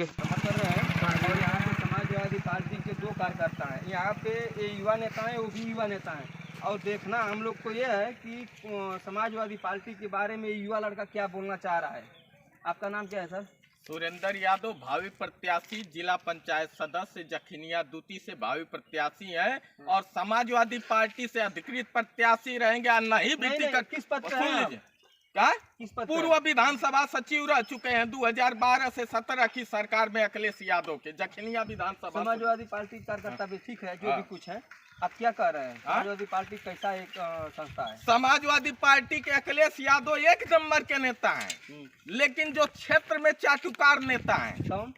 कर रहे हैं और यहाँ पे समाजवादी पार्टी के दो कार्यकर्ता हैं। यहाँ पे ये युवा नेता हैं, वो भी युवा नेता हैं। और देखना हम लोग को यह है कि समाजवादी पार्टी के बारे में युवा लड़का क्या बोलना चाह रहा है। आपका नाम क्या है सर? सुरेंद्र यादव, भावी प्रत्याशी, जिला पंचायत सदस्य जखनिया दूती से भावी प्रत्याशी हैं और समाजवादी पार्टी से अधिकृत प्रत्याशी रहेंगे। नहीं भी टिकट किस पद सुन पे लीजिए, क्या पूर्व विधानसभा सचिव रह चुके हैं 2012 से 17 की सरकार में अखिलेश यादव के जखनिया विधानसभा। समाजवादी पार्टी कार्यकर्ता भी ठीक है, जो भी कुछ है। आप क्या कह रहे हैं? समाजवादी पार्टी कैसा एक संस्था है? समाजवादी पार्टी के अखिलेश यादव एक नंबर के नेता हैं, लेकिन जो क्षेत्र में चाटुकार नेता हैं। कौन?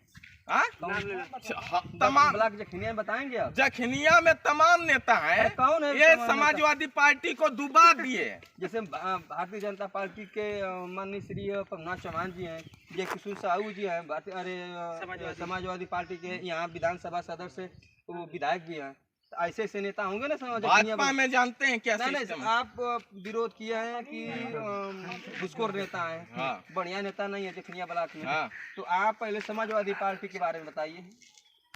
तमाम ब्लॉक जखनिया बताएंगे आप? जखनिया में तमाम नेता हैं। कौन है? ये समाजवादी पार्टी को डुबा दिए। जैसे भारतीय जनता पार्टी के माननीय श्री प्रभुनाथ चौहान जी हैं, जय किशोर साहू जी हैं, समाजवादी पार्टी के यहाँ विधानसभा सदस्य वो विधायक भी हैं। ऐसे ऐसे नेता होंगे ना भाजपा में, जानते हैं क्या? नहीं, आप विरोध किए हैं कि घुसखोर नेता है। हाँ। बढ़िया नेता नहीं है जखनिया ब्लॉक में। हाँ। तो आप पहले समाजवादी पार्टी के बारे में बताइए।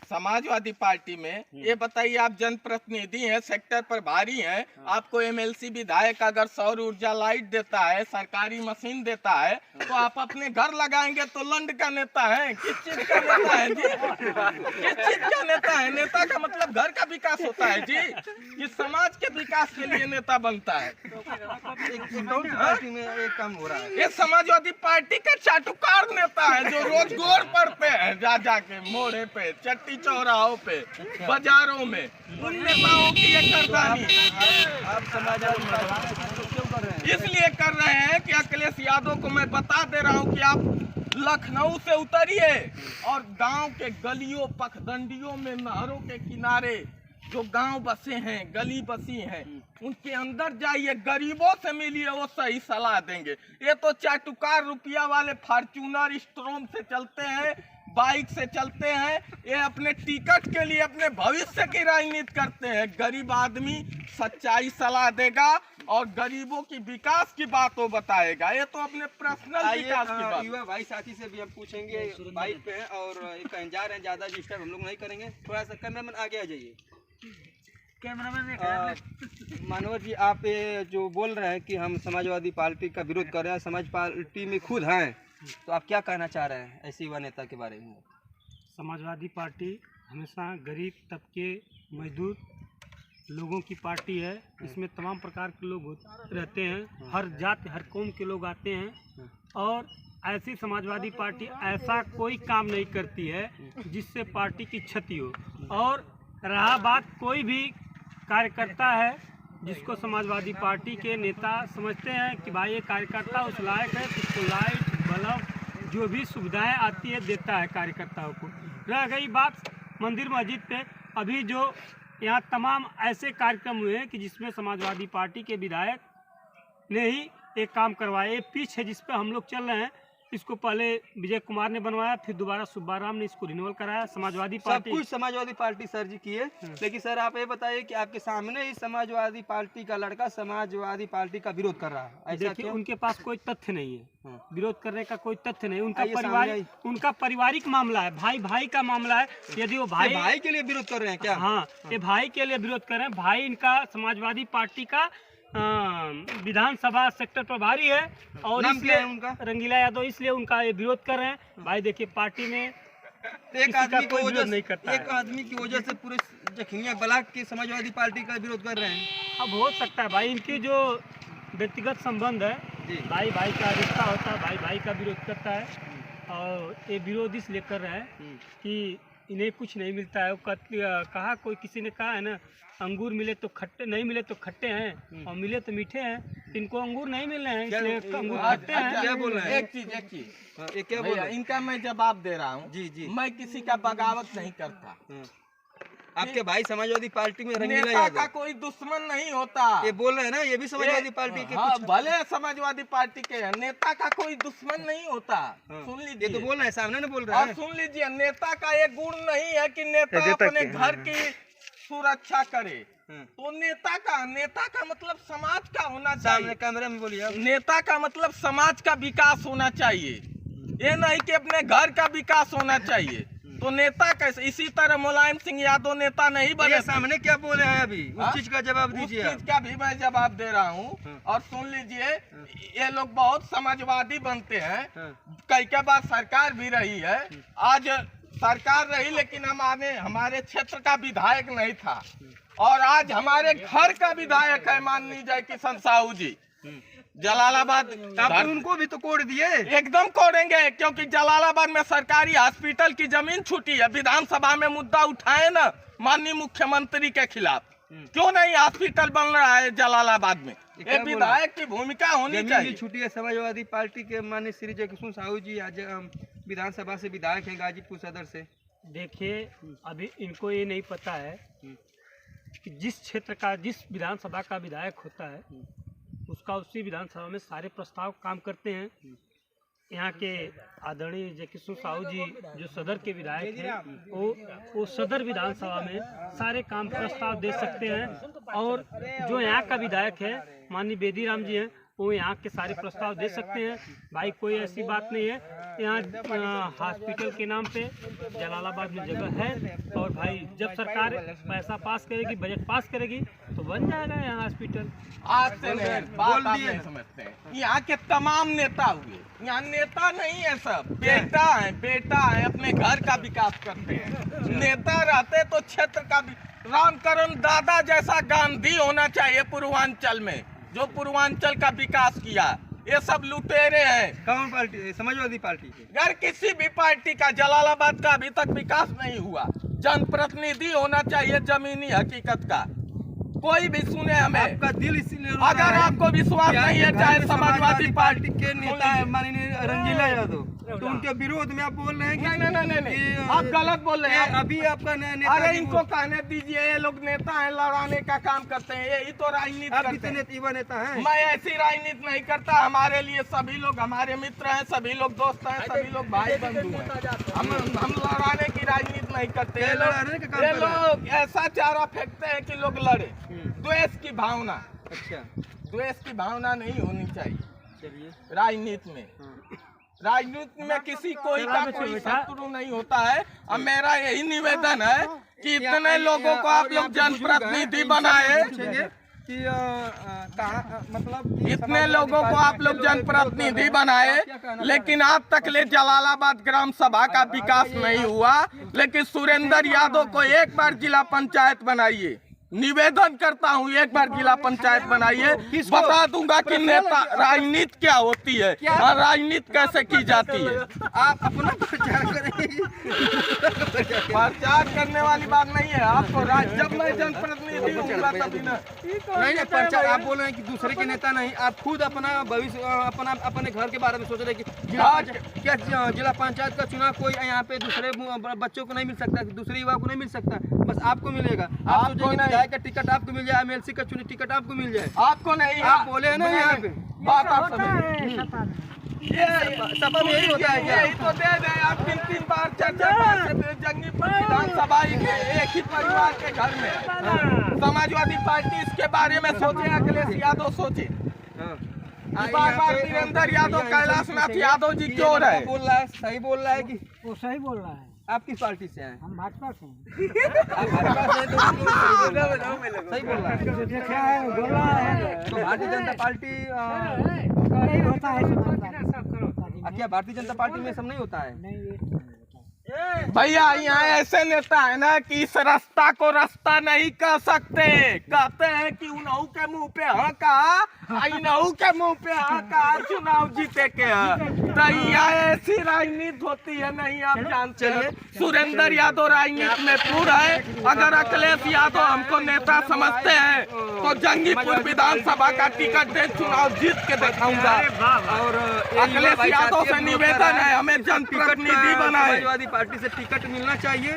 समाजवादी पार्टी में ये बताइए, आप जनप्रतिनिधि हैं, सेक्टर प्रभारी हैं, आपको एमएलसी विधायक अगर सौर ऊर्जा लाइट देता है, सरकारी मशीन देता है, तो आप अपने घर लगाएंगे तो लंड का नेता है? किस चीज का नेता है जी? किस चीज का नेता है? नेता का मतलब घर का विकास होता है जी, कि समाज के विकास के लिए नेता बनता है। पार्टी में एक काम हो रहा है। ये समाजवादी पार्टी का चाटुकार नेता है जो रोज गोर पड़ते हैं जा जाके मोड़े पे, चट्टी चौराहों पे, बाजारों में। उन नेताओं की ये करदानी आप समाजवादी पार्टी क्यों कर रहे हैं? इसलिए कर रहे हैं कि अखिलेश यादव को मैं बता दे रहा हूं कि आप लखनऊ से उतरिए और गांव के गलियों, पखदंडियों में, नहरों के किनारे जो गांव बसे हैं, गली बसी हैं, उनके अंदर जाइए, गरीबों से मिलिए, वो सही सलाह देंगे। ये तो चाटुकार रुपया वाले फॉर्च्यूनर स्ट्रोम से चलते हैं, बाइक से चलते हैं। ये अपने टिकट के लिए अपने भविष्य की राजनीति करते हैं। गरीब आदमी सच्चाई सलाह देगा और गरीबों की विकास की बात वो बताएगा। ये तो अपने पर्सनल विकास की बात। युवा भाई साथी से भी हम पूछेंगे, बाइक पे हैं और जा रहे हैं, ज्यादा डिस्टर्ब हम लोग नहीं करेंगे। थोड़ा सा कैमरामैन आगे आ जाइए। मानव जी, आप ये जो बोल रहे हैं कि हम समाजवादी पार्टी का विरोध कर रहे हैं, समाज पार्टी में खुद हैं, तो आप क्या कहना चाह रहे हैं ऐसे युवा नेता के बारे में? समाजवादी पार्टी हमेशा गरीब तबके, मजदूर लोगों की पार्टी है। इसमें तमाम प्रकार के लोग रहते हैं, हर जाति हर कौम के लोग आते हैं। और ऐसी समाजवादी पार्टी ऐसा कोई काम नहीं करती है जिससे पार्टी की क्षति हो। और रहा बात, कोई भी कार्यकर्ता है जिसको समाजवादी पार्टी के नेता समझते हैं कि भाई ये कार्यकर्ता उस लायक है, तो उसको लाइट, बल्ब, जो भी सुविधाएं आती है देता है कार्यकर्ताओं को। रह गई बात मंदिर मस्जिद पे, अभी जो यहाँ तमाम ऐसे कार्यक्रम हुए हैं कि जिसमें समाजवादी पार्टी के विधायक ने ही एक काम करवाया। ये पिच है जिस पे हम लोग चल रहे हैं, इसको पहले विजय कुमार ने बनवाया, फिर दोबारा सुब्बाराम ने इसको रिन्यूअल कराया। समाजवादी पार्टी, सब कुछ समाजवादी पार्टी सर जी की है। लेकिन सर आप ये बताइए कि आपके सामने ही समाजवादी पार्टी का लड़का समाजवादी पार्टी का विरोध कर रहा है, ऐसा देखिए उनके पास कोई तथ्य नहीं है, विरोध करने का कोई तथ्य नहीं। उनका पारिवारिक मामला है, भाई भाई का मामला है। यदि वो भाई के लिए विरोध कर रहे हैं क्या? हाँ, ये भाई के लिए विरोध कर रहे हैं। भाई इनका समाजवादी पार्टी का विधानसभा सेक्टर प्रभारी है और इसलिए उनका रंगीला यादव, इसलिए उनका ये विरोध कर रहे हैं। भाई देखिए, पार्टी में एक आदमी कोई विरोध नहीं करता है। एक आदमी की वजह से पूरे जखनिया ब्लॉक के समाजवादी पार्टी का विरोध कर रहे हैं। अब हो सकता है भाई इनकी जो व्यक्तिगत संबंध है, भाई भाई का रिश्ता होता है, भाई भाई का विरोध करता है। और ये विरोध इसलिए कर रहे हैं कि इन्हें कुछ नहीं मिलता है। कहा कोई किसी ने कहा है ना, अंगूर मिले तो खट्टे, नहीं मिले तो खट्टे हैं, और मिले तो मीठे हैं। इनको अंगूर नहीं मिल रहे हैं, इसलिए अंगूर खट्टे हैं। क्या बोल रहे हैं? एक चीज क्या बोल रहे हैं? इनका मैं जवाब दे रहा हूँ। जी, मैं किसी का बगावत नहीं करता। आपके भाई समाजवादी पार्टी में रंगीला नेता यादव का कोई दुश्मन नहीं होता। ये बोल रहे हैं ना, ये भी समाजवादी पार्टी के हाँ, भले समाजवादी पार्टी के हैं, नेता का कोई दुश्मन नहीं होता। सुन लीजिए, ये तो बोल रहे हैं, सामने ना बोल रहे हैं। और सुन लीजिए, नेता का ये गुण नहीं है कि नेता अपने घर की सुरक्षा करे। तो नेता का मतलब समाज का होना चाहिए। कैमरा में बोलिए। नेता का मतलब समाज का विकास होना चाहिए। ये नहीं कि अपने घर का विकास होना चाहिए। तो नेता कैसे? इसी तरह मुलायम सिंह यादव नेता नहीं बने। ये सामने क्या बोले हैं अभी, हाँ? उस चीज का जवाब उस दीजिए चीज का भी मैं जवाब दे रहा हूँ। और सुन लीजिए, ये लोग बहुत समाजवादी बनते हैं। कई के बाद सरकार भी रही है, आज सरकार रही, लेकिन हमारे क्षेत्र का विधायक नहीं था, और आज हमारे घर का विधायक है माननीय जय किशन साहू जी जलालाबाद। आप उनको भी तो कोड दिए। एकदम कोड़ेंगे, क्योंकि जलालाबाद में सरकारी हॉस्पिटल की जमीन छूटी है। विधानसभा में मुद्दा उठाए ना माननीय मुख्यमंत्री के खिलाफ, क्यों नहीं हॉस्पिटल बन रहा है जलालाबाद में? ये विधायक की भूमिका होनी चाहिए। छुट्टी है। समाजवादी पार्टी के माननीय श्री जय किशन साहू जी आज विधानसभा से विधायक हैं गाजीपुर सदर से। देखिए, अभी इनको ये नहीं पता है कि जिस क्षेत्र का, जिस विधानसभा का विधायक होता है, उसका उसी विधानसभा में सारे प्रस्ताव काम करते हैं। यहाँ के आदरणीय जय किशन साहू जी जो सदर के विधायक हैं, वो सदर विधानसभा में सारे काम प्रस्ताव दे सकते हैं। और जो यहाँ का विधायक है माननीय बेदीराम जी हैं, वो यहाँ के सारे प्रस्ताव दे सकते हैं। भाई कोई ऐसी बात नहीं है, यहाँ हॉस्पिटल के नाम पे जलालाबाद में जगह है। और भाई जब सरकार पैसा पास करेगी, बजट पास करेगी, तो बन जाएगा यहाँ हॉस्पिटल। आज से बात आप नहीं समझते हैं। यहाँ के तमाम नेता हुए, यहाँ नेता नहीं है, सब बेटा है, बेटा है, अपने घर का विकास करते हैं। नेता रहते तो क्षेत्र का रामकरण दादा जैसा गांधी होना चाहिए पूर्वांचल में, जो पूर्वांचल का विकास किया। ये सब लुटेरे हैं। कौन पार्टी? समाजवादी पार्टी के। अगर किसी भी पार्टी का जलालाबाद का अभी तक विकास नहीं हुआ। जनप्रतिनिधि होना चाहिए जमीनी हकीकत का, कोई भी सुने हमें। आपका दिल इसीलिए अगर आपको विश्वास नहीं है, चाहे समाजवादी पार्टी के नेता है माननीय रंगीला यादव, तो उनके विरोध में आप बोल रहे हैं कि नहीं, आप गलत बोल रहे हैं। अभी आपका नेता, अरे इनको कहने दीजिए, ये लोग नेता हैं, लड़ाने का काम करते हैं, यही तो राजनीति करते हैं। युवा नेता है। मैं ऐसी राजनीति नहीं करता। हमारे लिए सभी लोग हमारे मित्र हैं, सभी लोग दोस्त हैं, सभी लोग भाई बंधु हैं। हम लड़ाने की राजनीति नहीं करते। ये लोग ऐसा चारा फेंकते हैं कि लोग लड़े। द्वेष की भावना, अच्छा, द्वेष की भावना नहीं होनी चाहिए चलिए राजनीति में। राजनीति में किसी कोई का कोई शत्रु नहीं होता है। अब मेरा यही निवेदन है कि इतने लोगों को आप लोग जनप्रतिनिधि बनाए, कि मतलब इतने लोगों को आप लोग जनप्रतिनिधि बनाए, लेकिन आज तक ले जलालाबाद ग्राम सभा का विकास नहीं हुआ। लेकिन सुरेंद्र यादव को एक बार जिला पंचायत बनाइए, निवेदन करता हूँ, एक बार जिला पंचायत बनाइए। बता दूंगा कि नेता राजनीति क्या होती है और राजनीति कैसे की जाती है। आप अपना प्रचार करेंगे। प्रचार करने वाली बात नहीं है। आपको जब मैं जनप्रतिनिधि हूँगा तभी ना। नहीं, प्रचार आप बोल रहे हैं कि दूसरे के नेता नहीं, आप खुद अपना भविष्य, अपने घर के बारे में सोच रहे कि क्या जिला पंचायत का चुनाव कोई यहाँ पे दूसरे बच्चों को नहीं मिल सकता, दूसरे युवा को नहीं मिल सकता, बस आपको मिलेगा। आप का टिकट आपको मिल जाए, एमएलसी का चुनी टिकट आपको मिल जाए। आपको नहीं, आप बोले हैं ना यहाँ पे बात आप समझ। सपा में यही होता है क्या? यही तो दे दें आप 3-3 बार 4-4 बार जंगीपुर विधानसभा एक ही परिवार के घर में। समाजवादी पार्टी इसके बारे में सोचे, अखिलेश यादव सोचे। बार-बार वीरेंद्र यादव, कैलाशनाथ यादव जी क्यों रहे? बोल रहा है, सही बोल रहा है कि वो सही बोल रहा है। आप किस पार्टी से हैं? हम भाजपा से हैं। आप भाजपा से हैं तो सही बोल रहा है। तो भारतीय जनता पार्टी नहीं होता है, क्या भारतीय जनता पार्टी में सब नहीं होता है? भैया यहाँ ऐसे नेता है ना कि इस रास्ता को रास्ता नहीं कह सकते। कहते हैं कि उनहु के मुंह पे हाँ कहा, इनहु के मुंह पे हाँ कहा, चुनाव जीते के तो यहाँ ऐसी राजनीति होती है नहीं, आप जानते हैं। सुरेंद्र यादव राजनीति में पूरा है। अगर अखिलेश यादव हमको नेता समझते हैं तो जंगीपुर विधानसभा का टिकट दे, चुनाव जीत के दिखाऊंगा। और अखिलेश यादव से निवेदन है, हमें जनप्रतिनिधि बनाए। समाजवादी पार्टी से टिकट मिलना चाहिए।